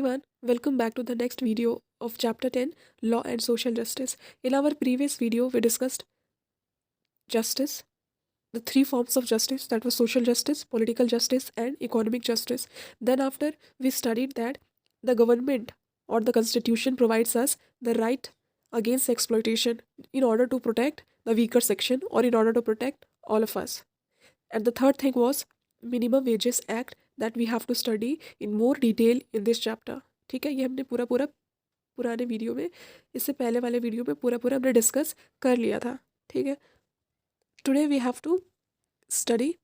everyone, welcome back to the next video of chapter 10 Law and Social Justice. In our previous video, we discussed justice, the three forms of justice, that was social justice, political justice, and economic justice. Then, after we studied that the government or the constitution provides us the right against exploitation in order to protect the weaker section or in order to protect all of us. And the third thing was minimum wages act that we have to study in more detail in this chapter. ठीक है, ये हमने पूरा पूरा पुराने video में, इससे पहले वाले वीडियो में पूरा पूरा हमने डिस्कस कर लिया था. ठीक है, today we have to study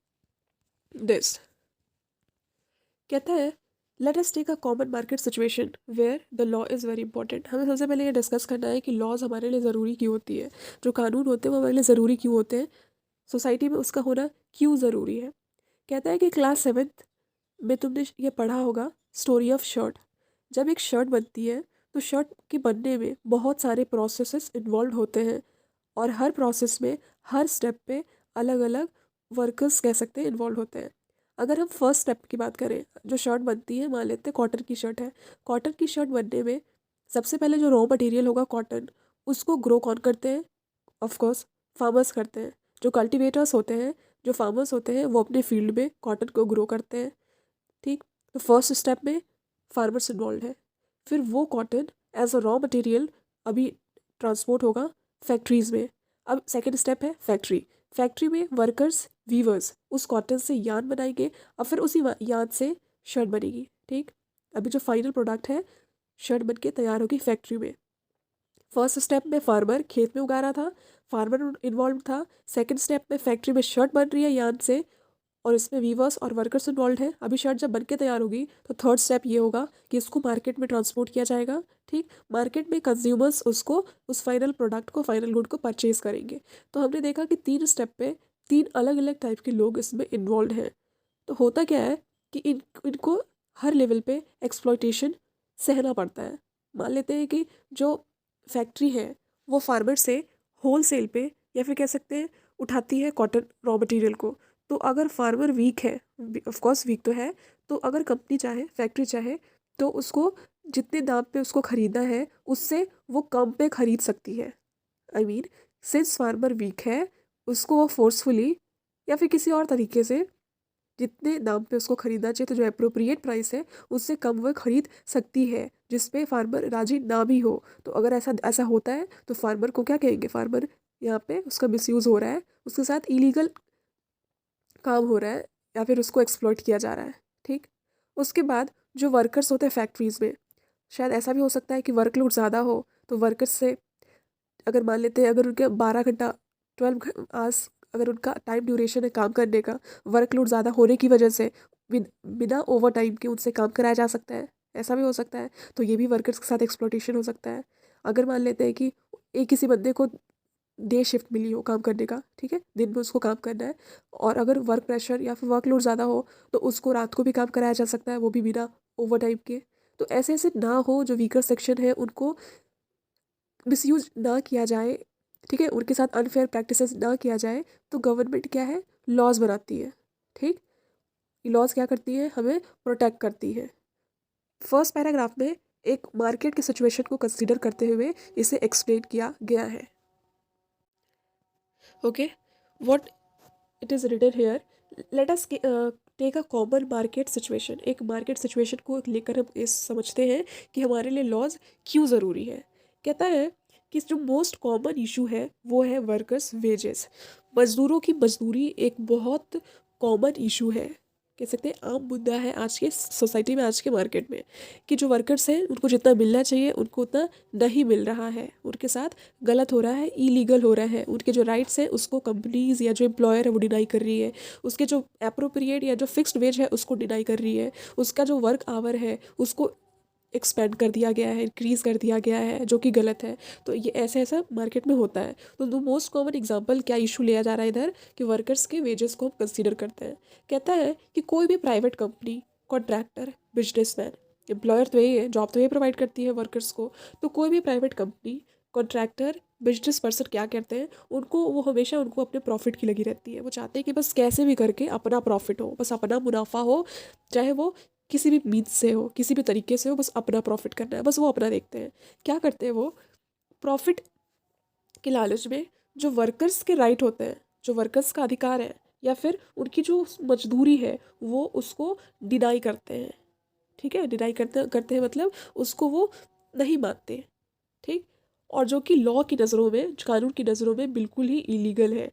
this. कहता है let us take a common market situation where the law is very important. हमें सबसे पहले ये डिस्कस करना है कि लॉज हमारे लिए ज़रूरी क्यों होती है, जो कानून होते हैं वो हमारे लिए ज़रूरी क्यों होते हैं, सोसाइटी में उसका होना क्यों ज़रूरी है. कहता है कि क्लास 7th में तुमने ये पढ़ा होगा स्टोरी ऑफ शर्ट. जब एक शर्ट बनती है तो शर्ट के बनने में बहुत सारे प्रोसेसेस इन्वॉल्व होते हैं और हर प्रोसेस में हर स्टेप पे अलग अलग वर्कर्स कह सकते हैं इन्वॉल्व होते हैं. अगर हम फर्स्ट स्टेप की बात करें, जो शर्ट बनती है, मान लेते हैं कॉटन की शर्ट है. कॉटन की शर्ट बनने में सबसे पहले जो रॉ मटेरियल होगा कॉटन, उसको ग्रो कौन करते हैं? ऑफकोर्स फार्मर्स करते हैं. जो कल्टिवेटर्स होते हैं, जो फार्मर्स होते हैं, वो अपने फील्ड में कॉटन को ग्रो करते हैं. ठीक, तो फर्स्ट स्टेप में फार्मर्स इन्वॉल्व है. फिर वो cotton as a raw material अभी ट्रांसपोर्ट होगा फैक्ट्रीज़ में. अब सेकेंड स्टेप है फैक्ट्री. फैक्ट्री में वर्कर्स वीवर्स उस कॉटन से यान बनाएंगे और फिर उसी यान से शर्ट बनेगी. ठीक, अभी जो फाइनल प्रोडक्ट है शर्ट बन के तैयार होगी फैक्ट्री में. फर्स्ट स्टेप में फार्मर खेत में उगा रहा था, फार्मर इन्वॉल्व था. सेकंड स्टेप में फैक्ट्री में शर्ट बन रही है यान से और इसमें वीवर्स और वर्कर्स इन्वॉल्व हैं. अभी शर्ट जब बन के तैयार होगी तो थर्ड स्टेप ये होगा कि इसको मार्केट में ट्रांसपोर्ट किया जाएगा. ठीक, मार्केट में कंज्यूमर्स उसको, उस फाइनल प्रोडक्ट को, फाइनल गुड को परचेज करेंगे. तो हमने देखा कि 3 स्टेप पे 3 अलग अलग टाइप के लोग इसमें इन्वॉल्व हैं. तो होता क्या है कि इनको हर लेवल पे एक्सप्लॉयटेशन सहना पड़ता है. मान लेते हैं कि जो फैक्ट्री है वो फार्मर से होल सेल पे या फिर कह सकते हैं उठाती है कॉटन रॉ मटेरियल को. तो अगर फार्मर वीक है, ऑफ कोर्स वीक तो है, तो अगर कंपनी चाहे, फैक्ट्री चाहे, तो उसको जितने दाम पे उसको ख़रीदना है उससे वो कम पे ख़रीद सकती है. I mean since farmer weak है, उसको वो फोर्सफुली या फिर किसी और तरीके से जितने दाम पे उसको ख़रीदना चाहिए, तो जो अप्रोप्रिएट प्राइस है उससे कम वो ख़रीद सकती है, जिस पे फार्मर राजी ना भी हो. तो अगर ऐसा ऐसा होता है तो फार्मर को क्या कहेंगे? फार्मर यहाँ पे उसका मिसयूज़ हो रहा है, उसके साथ इलीगल काम हो रहा है या फिर उसको एक्सप्लॉइट किया जा रहा है. ठीक, उसके बाद जो वर्कर्स होते हैं फैक्ट्रीज़ में, शायद ऐसा भी हो सकता है कि वर्कलोड ज़्यादा हो तो वर्कर्स से, अगर मान लेते हैं अगर उनके 12 घंटा 12 आवर्स अगर उनका टाइम ड्यूरेशन है काम करने का, वर्कलोड ज़्यादा होने की वजह से बिना ओवर टाइम के उनसे काम कराया जा सकता है. ऐसा भी हो सकता है. तो ये भी वर्कर्स के साथ एक्सप्लॉयटेशन हो सकता है. अगर मान लेते हैं कि एक किसी बंदे को डे शिफ्ट मिली हो काम करने का, ठीक है, दिन में उसको काम करना है, और अगर वर्क प्रेशर या फिर वर्कलोड ज़्यादा हो तो उसको रात को भी काम कराया जा सकता है, वो भी बिना ओवर टाइम के. तो ऐसे ऐसे ना हो, जो वीकर सेक्शन है उनको मिसयूज ना किया जाए. ठीक है, उनके साथ अनफेयर प्रैक्टिसेस ना किया जाए. तो गवर्नमेंट क्या है, लॉज बनाती है. ठीक, ये लॉज क्या करती है, हमें प्रोटेक्ट करती है. फर्स्ट पैराग्राफ में एक मार्केट की सिचुएशन को कंसीडर करते हुए इसे एक्सप्लेन किया गया है. Okay, what it is written here, let us take a common market situation. एक मार्केट सिचुएशन को लेकर हम इस समझते हैं कि हमारे लिए लॉज क्यों ज़रूरी है. कहता है कि जो मोस्ट कॉमन इशू है वो है वर्कर्स वेजेस. मज़दूरों की मजदूरी एक बहुत कॉमन इशू है, कह सकते हैं आम मुद्दा है आज के सोसाइटी में, आज के मार्केट में, कि जो वर्कर्स हैं उनको जितना मिलना चाहिए उनको उतना नहीं मिल रहा है, उनके साथ गलत हो रहा है, इलीगल हो रहा है. उनके जो राइट्स हैं उसको कंपनीज या जो एम्प्लॉयर है वो डिनाई कर रही है. उसके जो अप्रोप्रिएट या जो फिक्स्ड वेज है उसको डिनाई कर रही है. उसका जो वर्क आवर है उसको एक्सपेंड कर दिया गया है, इंक्रीज़ कर दिया गया है, जो कि गलत है. तो ये ऐसा ऐसा मार्केट में होता है. तो द मोस्ट कॉमन एग्जांपल क्या इशू लिया जा रहा है इधर, कि वर्कर्स के वेजेस को हम कंसीडर करते हैं. कहता है कि कोई भी private company, contractor, businessman, employer तो यही है, जॉब तो यही प्रोवाइड करती है वर्कर्स को. तो कोई भी private company, contractor, business person क्या करते हैं, उनको वो हमेशा उनको अपने प्रॉफिट की लगी रहती है. वो चाहते हैं कि बस कैसे भी करके अपना प्रॉफिट हो, बस अपना मुनाफा हो, चाहे वो किसी भी मीन्स से हो, किसी भी तरीके से हो, बस अपना प्रॉफिट करना है, बस वो अपना देखते हैं। क्या करते हैं वो, प्रॉफिट के लालच में जो वर्कर्स के राइट होते हैं, जो वर्कर्स का अधिकार है, या फिर उनकी जो मजदूरी है, वो उसको डिनाई करते हैं। ठीक है, डिनाई करते करते हैं मतलब उसको वो नहीं मानते। ठीक। और जो कि लॉ की नज़रों में, कानून की नज़रों में बिल्कुल ही इलीगल है।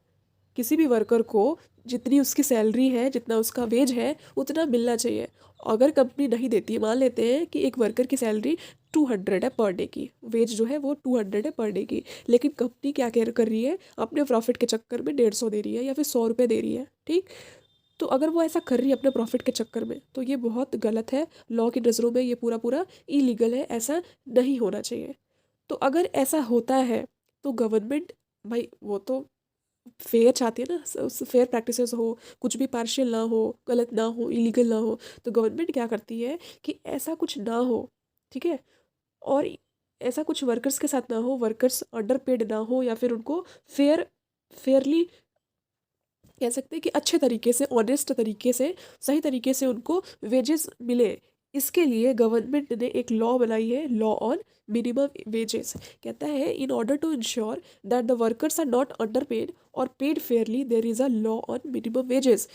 किसी भी वर्कर को जितनी उसकी सैलरी है, जितना उसका वेज है, उतना मिलना चाहिए। अगर कंपनी नहीं देती है, मान लेते हैं कि एक वर्कर की सैलरी 200 है पर डे की, वेज जो है वो 200 है पर डे की, लेकिन कंपनी क्या केयर कर रही है, अपने प्रॉफिट के चक्कर में 150 दे रही है या फिर 100 रुपये दे रही है। ठीक। तो अगर वो ऐसा कर रही है अपने प्रॉफिट के चक्कर में, तो ये बहुत गलत है। लॉ की नज़रों में ये पूरा पूरा इलीगल है, ऐसा नहीं होना चाहिए। तो अगर ऐसा होता है तो गवर्नमेंट, भाई वो तो फेयर चाहती है ना, फेयर प्रैक्टिसेस हो, कुछ भी पार्शियल ना हो, गलत ना हो, इलीगल ना हो। तो गवर्नमेंट क्या करती है कि ऐसा कुछ ना हो। ठीक है। और ऐसा कुछ वर्कर्स के साथ ना हो, वर्कर्स अंडर पेड ना हो, या फिर उनको फेयरली कह सकते हैं कि अच्छे तरीके से, ऑनेस्ट तरीके से, सही तरीके से उनको वेजेस मिले। इसके लिए गवर्नमेंट ने एक लॉ बनाई है, लॉ ऑन मिनिमम वेजेस। कहता है in order to ensure that the workers are not underpaid और paid fairly there is a law on minimum wages.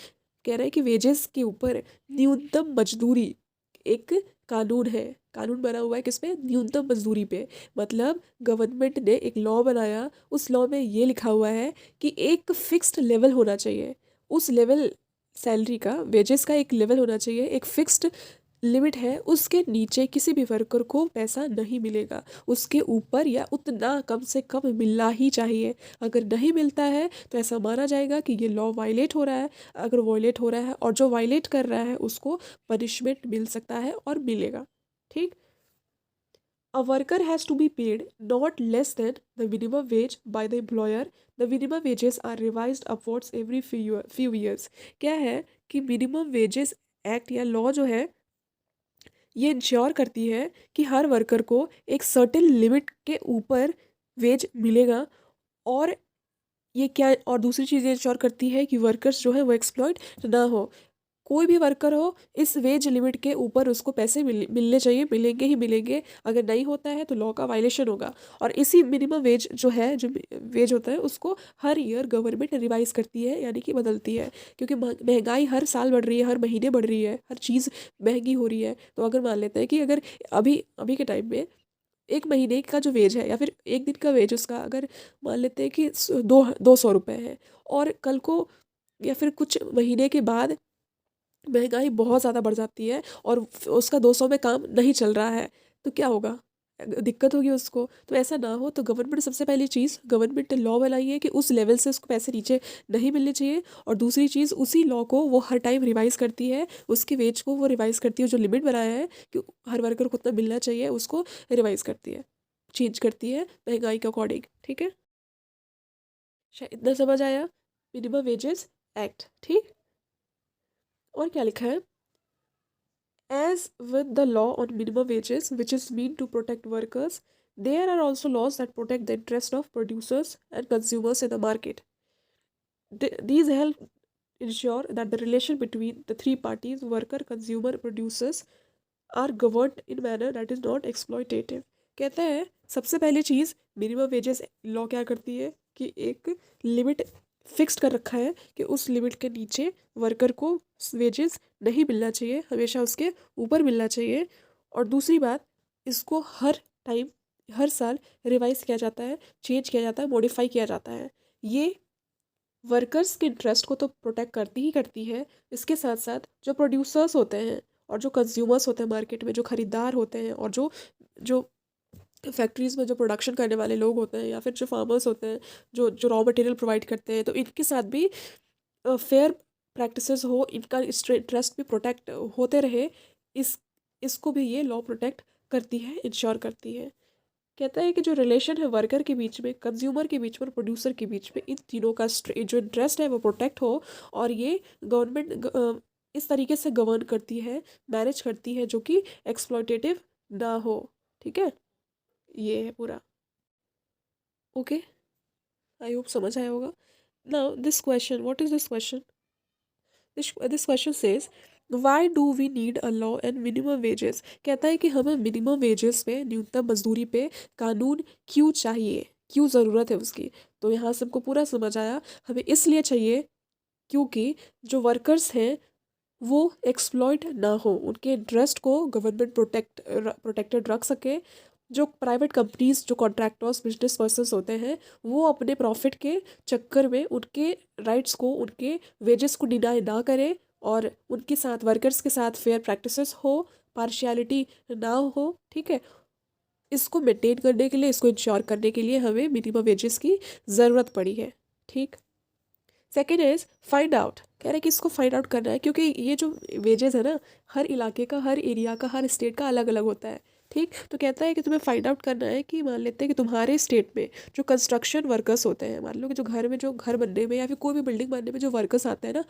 कह रहा है कि वेजेस के ऊपर न्यूनतम मजदूरी एक कानून है। कानून बना हुआ है किस पे, न्यूनतम मजदूरी पे। मतलब गवर्नमेंट ने एक लॉ बनाया, उस लॉ में ये लिखा हुआ है कि एक फिक्स्ड लेवल होना चाहिए। उस लेवल, सैलरी का, वेजेस का एक लेवल होना चाहिए, एक फिक्स्ड लिमिट है, उसके नीचे किसी भी वर्कर को पैसा नहीं मिलेगा। उसके ऊपर या उतना कम से कम मिलना ही चाहिए। अगर नहीं मिलता है तो ऐसा माना जाएगा कि ये लॉ वायलेट हो रहा है। अगर वायलेट हो रहा है और जो वायलेट कर रहा है उसको पनिशमेंट मिल सकता है और मिलेगा। ठीक। A worker has to be paid not less than the minimum wage by the employer. The minimum wages are revised upwards every few years. क्या है कि मिनिमम वेजेस एक्ट या लॉ जो है, ये इंश्योर करती है कि हर वर्कर को एक सर्टेन लिमिट के ऊपर वेज मिलेगा। और ये क्या, और दूसरी चीज़ ये इंश्योर करती है कि वर्कर्स जो है वो एक्सप्लॉइट ना हो। कोई भी वर्कर हो, इस वेज लिमिट के ऊपर उसको पैसे मिलने चाहिए, मिलेंगे ही मिलेंगे। अगर नहीं होता है तो लॉ का वायलेशन होगा। और इसी मिनिमम वेज जो है, जो वेज होता है, उसको हर ईयर गवर्नमेंट रिवाइज करती है, यानी कि बदलती है। क्योंकि महंगाई हर साल बढ़ रही है, हर महीने बढ़ रही है, हर चीज़ महंगी हो रही है। तो अगर मान लेते हैं कि अगर अभी अभी के टाइम में एक महीने का जो वेज है या फिर एक दिन का वेज उसका, अगर मान लेते हैं कि 200 रुपये है, और कल को या फिर कुछ महीने के बाद महंगाई बहुत ज़्यादा बढ़ जाती है और उसका 200 में काम नहीं चल रहा है, तो क्या होगा, दिक्कत होगी उसको। तो ऐसा ना हो तो गवर्नमेंट, सबसे पहली चीज़ गवर्नमेंट ने लॉ बनाई है कि उस लेवल से उसको पैसे नीचे नहीं मिलने चाहिए। और दूसरी चीज़, उसी लॉ को वो हर टाइम रिवाइज करती है, उसके वेज को वो रिवाइज करती है, जो लिमिट बनाया है कि हर वर्कर को उतना मिलना चाहिए, उसको रिवाइज करती है, चेंज करती है महंगाई के अकॉर्डिंग। ठीक है, शायद इतना समझ आया, मिनिमम वेजेस एक्ट। ठीक। और क्या लिखा है, as with the law on minimum wages, which is meant to protect workers, there are also laws that protect the interest of producers and consumers in the market. These help ensure that the relation between the three parties, worker, consumer, producers, are governed in manner that is not exploitative. कहता है सबसे पहली चीज़, minimum wages law क्या करती है कि एक limit fixed कर रखा है कि उस लिमिट के नीचे वर्कर को वेजेस नहीं मिलना चाहिए, हमेशा उसके ऊपर मिलना चाहिए। और दूसरी बात, इसको हर टाइम, हर साल रिवाइज किया जाता है, चेंज किया जाता है, मॉडिफाई किया जाता है। ये वर्कर्स के इंटरेस्ट को तो प्रोटेक्ट करती ही करती है, इसके साथ साथ जो प्रोड्यूसर्स होते हैं और जो कंज्यूमर्स होते हैं मार्केट में, जो खरीदार होते हैं, और जो जो फैक्ट्रीज में जो प्रोडक्शन करने वाले लोग होते हैं, या फिर जो फार्मर्स होते हैं, जो जो रॉ मटेरियल प्रोवाइड करते हैं, तो इनके साथ भी फेयर प्रैक्टिसेस हो, इनका इंटरेस्ट भी प्रोटेक्ट होते रहे। इस इसको भी ये लॉ प्रोटेक्ट करती है, इंश्योर करती है। कहता है कि जो रिलेशन है वर्कर के बीच में, कंज्यूमर के बीच में और प्रोड्यूसर के बीच में, इन तीनों का जो इंटरेस्ट है वो प्रोटेक्ट हो। और ये गवर्नमेंट इस तरीके से गवर्न करती है, मैनेज करती है, जो कि एक्सप्लॉयटेटिव ना हो। ठीक है, ये है पूरा। ओके, आई होप समझ आया होगा। Now this question, what is this question? This question says, why do we need a law and minimum wages? कहता है कि हमें मिनिमम वेजेस पे, न्यूनतम मजदूरी पे कानून क्यों चाहिए, क्यों ज़रूरत है उसकी। तो यहाँ से हमको पूरा समझ आया, हमें इसलिए चाहिए क्योंकि जो वर्कर्स हैं वो एक्सप्लॉइट ना हो, उनके इंटरेस्ट को गवर्नमेंट प्रोटेक्टेड रख सके। जो प्राइवेट कंपनीज, जो कॉन्ट्रैक्टर्स, बिजनेस पर्सन्स होते हैं, वो अपने प्रॉफिट के चक्कर में उनके राइट्स को, उनके वेजेस को डिनाई ना करें, और उनके साथ, वर्कर्स के साथ फेयर प्रैक्टिसेस हो, पार्शियलिटी ना हो। ठीक है, इसको मेंटेन करने के लिए, इसको इंश्योर करने के लिए हमें मिनिमम वेजेस की ज़रूरत पड़ी है। ठीक। Second is find out. कह रहे हैं कि इसको फाइंड आउट करना है, क्योंकि ये जो वेजेस है ना, हर इलाके का, हर एरिया का, हर स्टेट का अलग अलग होता है। ठीक। तो कहता है कि तुम्हें फाइंड आउट करना है कि मान लेते हैं कि तुम्हारे स्टेट में जो कंस्ट्रक्शन वर्कर्स होते हैं, मान लो कि जो घर में, जो घर बनने में या फिर कोई भी बिल्डिंग बनने में जो वर्कर्स आते हैं ना,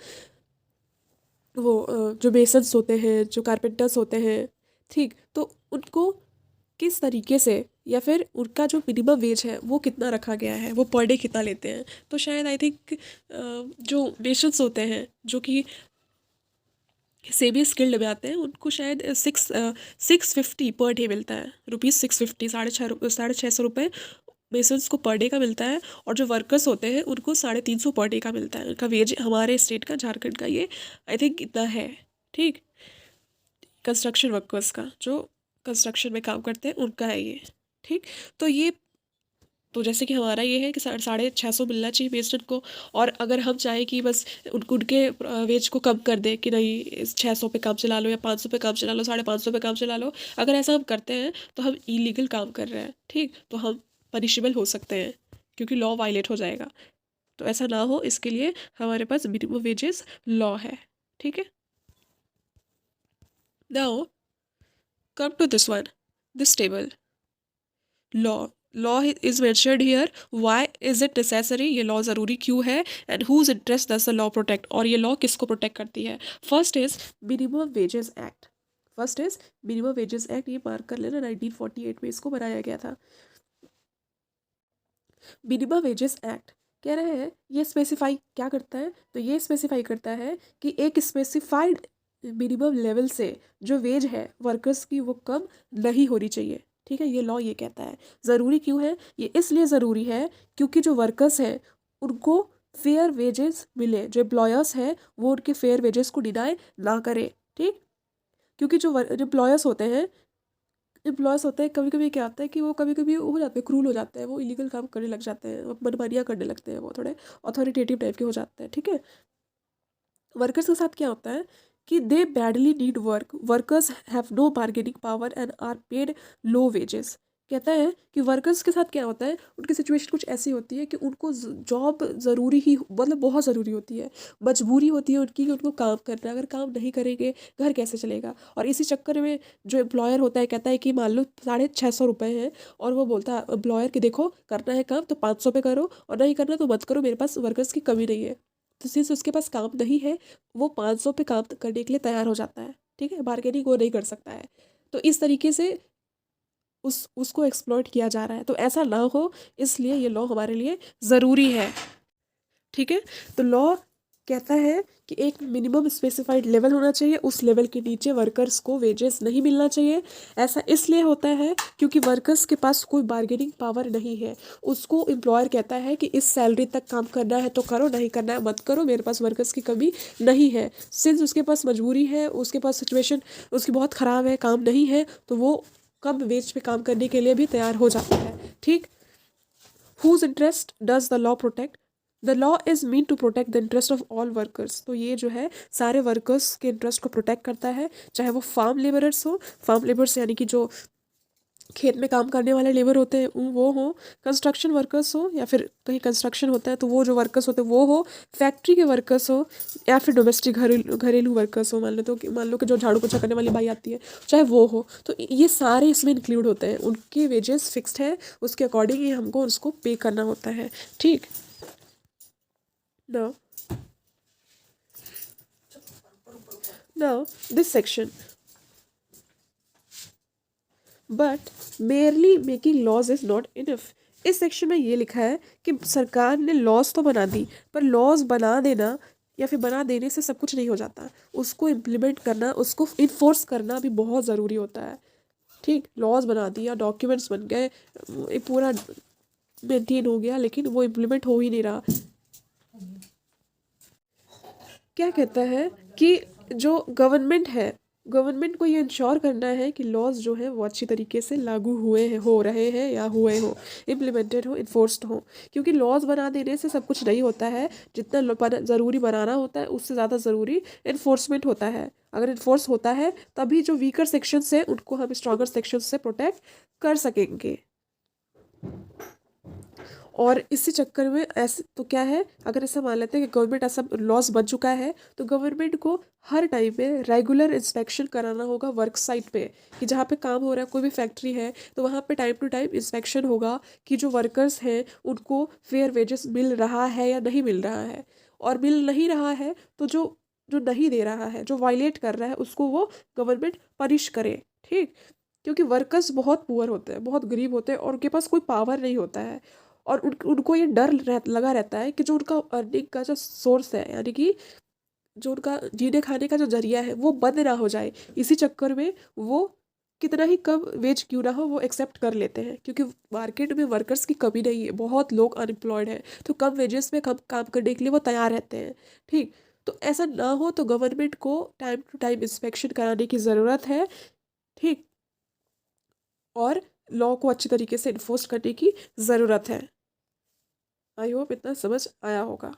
वो जो मेसन्स होते हैं, जो कारपेंटर्स होते हैं, ठीक, तो उनको किस तरीके से, या फिर उनका जो मिनिमम वेज है वो कितना रखा गया है, वो पर डे कितना लेते हैं। तो शायद आई थिंक जो नेशंस होते हैं जो कि सेमी स्किल्ड में आते हैं, उनको शायद 650 पर डे मिलता है, ₹650, ₹650 मेसन्स को पर डे का मिलता है। और जो वर्कर्स होते हैं उनको 350 पर डे का मिलता है। उनका वेज हमारे स्टेट का, झारखंड का, ये आई थिंक इतना है। ठीक। कंस्ट्रक्शन वर्कर्स का, जो कंस्ट्रक्शन में काम करते हैं, उनका है ये। ठीक। तो ये, तो जैसे कि हमारा ये है कि 650 मिलना चाहिए पेशेंट को। और अगर हम चाहें कि बस उनके वेज को कम कर दे कि नहीं 600 पे काम चला लो, या 500 पे काम चला लो, 550 पे काम चला लो, अगर ऐसा हम करते हैं तो हम इलीगल काम कर रहे हैं। ठीक। तो हम पनिशेबल हो सकते हैं, क्योंकि लॉ वायलेट हो जाएगा। तो ऐसा ना हो, इसके लिए हमारे पास मिनिमम वेजेस लॉ है। ठीक है। Now come to this one, this table, law is mentioned here. Why is it necessary? ये लॉ ज़रूरी क्यों है? And whose interest does the law protect? और ये लॉ किसको प्रोटेक्ट करती है? First is minimum wages act. First is minimum wages act. ये मार्क कर लेना, 1948 में इसको बनाया गया था। मिनिमम वेजेस एक्ट कह रहे हैं, ये स्पेसिफाई क्या करता है? तो ये स्पेसिफाई करता है कि एक स्पेसिफाइड मिनिमम लेवल से जो वेज है वर्कर्स की, वो कम नहीं होनी चाहिए। ठीक है, ये लॉ ये कहता है। ज़रूरी क्यों है? ये इसलिए ज़रूरी है क्योंकि जो वर्कर्स हैं उनको फेयर वेजेस मिले, जो एम्प्लॉयर्स हैं वो उनके फेयर वेजेस को डिनाई ना करे। ठीक। क्योंकि जो एम्प्लॉयर्स होते हैं, कभी कभी क्या होता है कि वो कभी कभी हो जाते हैं, क्रूल हो जाते हैं, वो इलीगल काम करने लग जाते हैं, मनमानियाँ करने लगते हैं, वो थोड़े अथॉरिटेटिव टाइप के हो जाते हैं। ठीक है। वर्कर्स के साथ क्या होता है कि they badly need work, workers have no bargaining power and are paid low wages. कहता है कि वर्कर्स के साथ क्या होता है, उनकी सिचुएशन कुछ ऐसी होती है कि उनको जॉब ज़रूरी ही, मतलब बहुत ज़रूरी होती है, मजबूरी होती है उनकी कि उनको काम करना है। अगर काम नहीं करेंगे घर कैसे चलेगा? और इसी चक्कर में जो एम्प्लॉयर होता है कहता है कि मान लो 650 हैं, और वो बोलता है एम्प्लॉयर कि देखो करना है काम तो 500 पे करो, और नहीं करना तो मत करो, मेरे पास वर्कर्स की कमी नहीं है। तो सिंस उसके पास काम नहीं है, वो 500 पे काम करने के लिए तैयार हो जाता है। ठीक है, बार्गेनिंग वो नहीं कर सकता है। तो इस तरीके से उसको एक्सप्लॉइट किया जा रहा है। तो ऐसा ना हो, इसलिए ये लॉ हमारे लिए ज़रूरी है। ठीक है। तो लॉ कहता है कि एक मिनिमम स्पेसिफाइड लेवल होना चाहिए, उस लेवल के नीचे वर्कर्स को वेजेस नहीं मिलना चाहिए। ऐसा इसलिए होता है क्योंकि वर्कर्स के पास कोई बार्गेनिंग पावर नहीं है। उसको एम्प्लॉयर कहता है कि इस सैलरी तक काम करना है तो करो, नहीं करना है मत करो, मेरे पास वर्कर्स की कमी नहीं है। सिंस उसके पास मजबूरी है, उसके पास सिचुएशन उसकी बहुत ख़राब है, काम नहीं है, तो वो कम वेज पे काम करने के लिए भी तैयार हो जाता है। ठीक। Whose interest does the law protect? The law is mean to protect the interest of all workers. तो ये जो है सारे वर्कर्स के इंटरेस्ट को प्रोटेक्ट करता है, चाहे वो फार्म लेबरर्स हो, फार्म लेबर्स यानी कि जो खेत में काम करने वाले लेबर होते हैं वो हो, कंस्ट्रक्शन वर्कर्स हो, या फिर कहीं कंस्ट्रक्शन होता है तो वो जो वर्कर्स होते हैं वो हो, फैक्ट्री के वर्कर्स हो, या फिर डोमेस्टिक घरेलू वर्कर्स हो। मान लो कि जो झाड़ू पोछा करने वाली बाई आती है, चाहे वो हो, तो ये सारे इसमें इंक्लूड होते हैं। उनके वेजेस फिक्स्ड है, उसके अकॉर्डिंग ही हमको उसको पे करना होता है। ठीक। Now, now this section. But merely making laws is not enough. इस सेक्शन में ये लिखा है कि सरकार ने लॉज तो बना दी, पर लॉज बना देना या फिर बना देने से सब कुछ नहीं हो जाता, उसको इम्प्लीमेंट करना, उसको इन्फोर्स करना भी बहुत ज़रूरी होता है। ठीक, लॉज बना दिया, डॉक्यूमेंट्स बन गए, ये पूरा मेंटेन हो गया, लेकिन वो इम्प्लीमेंट हो ही नहीं रहा। क्या कहता है कि जो गवर्नमेंट है, गवर्नमेंट को ये इंश्योर करना है कि लॉज जो है वो अच्छी तरीके से लागू हुए हैं, हो रहे हैं या हुए हो, इम्प्लीमेंटेड हो, इन्फोर्स्ड हो। क्योंकि लॉज बना देने से सब कुछ नहीं होता है, जितना ज़रूरी बनाना होता है उससे ज़्यादा ज़रूरी इन्फोर्समेंट होता है। अगर इन्फोर्स होता है तभी जो वीकर सेक्शंस हैं उनको हम स्ट्रॉन्गर सेक्शंस से प्रोटेक्ट कर सकेंगे। और इसी चक्कर में ऐसे तो क्या है, अगर ऐसा मान लेते हैं कि गवर्नमेंट ऐसा लॉस बन चुका है, तो गवर्नमेंट को हर टाइम पे रेगुलर इंस्पेक्शन कराना होगा वर्क साइट पे, कि जहाँ पे काम हो रहा है, कोई भी फैक्ट्री है तो वहाँ पे टाइम टू टाइम इंस्पेक्शन होगा कि जो वर्कर्स हैं उनको फेयर वेजेस मिल रहा है या नहीं मिल रहा है। और मिल नहीं रहा है तो जो जो नहीं दे रहा है, जो वायलेट कर रहा है, उसको वो गवर्नमेंट पनिश करे। ठीक, क्योंकि वर्कर्स बहुत पुअर होते हैं, बहुत गरीब होते हैं और उनके पास कोई पावर नहीं होता है। और उनको ये डर लगा रहता है कि जो उनका अर्निंग का जो सोर्स है, यानी कि जो उनका जीने खाने का जो जरिया है वो बंद ना हो जाए। इसी चक्कर में वो कितना ही कम वेज क्यों ना हो वो एक्सेप्ट कर लेते हैं, क्योंकि मार्केट में वर्कर्स की कमी नहीं है, बहुत लोग अनएम्प्लॉयड हैं, तो कम वेजेस में कम काम करने के लिए वो तैयार रहते हैं। ठीक, तो ऐसा ना हो तो गवर्नमेंट को टाइम टू टाइम इंस्पेक्शन कराने की ज़रूरत है। ठीक, और लॉ को अच्छी तरीके से इन्फोर्स करने की ज़रूरत है। आई होप इतना समझ आया होगा।